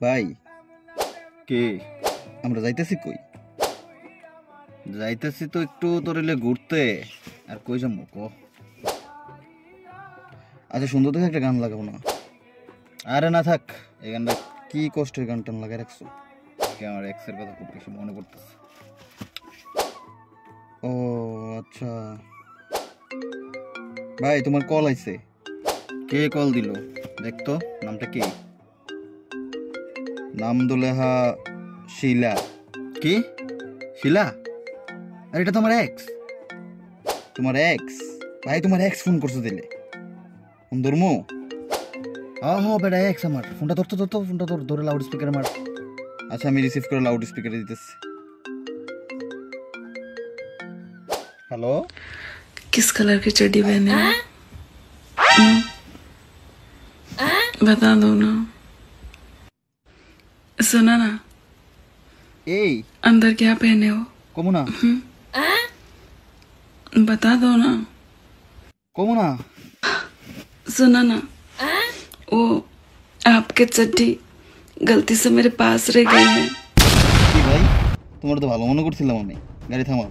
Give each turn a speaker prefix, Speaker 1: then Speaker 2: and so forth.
Speaker 1: ভাই
Speaker 2: কে?
Speaker 1: আমরা যাইতেছি কই?
Speaker 2: যাইতেছি তো একটু তোরিলে ঘুরতে। আর কই যাবো ক?
Speaker 1: আচ্ছা সুন্দর দেখে একটা গান লাগাবো না?
Speaker 2: আরে না থাক, এই গানটা
Speaker 1: কি কষ্টের গান টান লাগাই রাখছো?
Speaker 2: কি আমার এক্সের কথা খুব বেশি মনে পড়তেছে।
Speaker 1: ও আচ্ছা ভাই, তোমার কল আইছে।
Speaker 2: কে কল দিল? দেখতো নামটা কি?
Speaker 1: নাম দোলেহা শিলা।
Speaker 2: কি? শিলা? আর এটা তোমার এক্স?
Speaker 1: তোমার এক্স? ভাই তোমার এক্স ফোন করছো দিলে ফোন ধরমু?
Speaker 2: হ বেটা এক্স আমার। ফোনটা ধরতো ফোনটা ধরে লাউড স্পিকারে মার।
Speaker 1: আচ্ছা আমি রিসিভ করে লাউড স্পিকারে দিতেছি। হ্যালো,
Speaker 3: किस कलर की चड्डी पहने हो? बता दो ना। सुना ना,
Speaker 1: এই
Speaker 3: अंदर क्या पहने हो?
Speaker 1: কমু না?
Speaker 3: बता दो ना।
Speaker 1: কমু না?
Speaker 3: सुना ना, वो आपके चड्डी गलती से मेरे पास रह गई है।
Speaker 1: কি ভাই, তোমার তো ভালো মনে করছিলাম আমি। গাড়ি থামাও।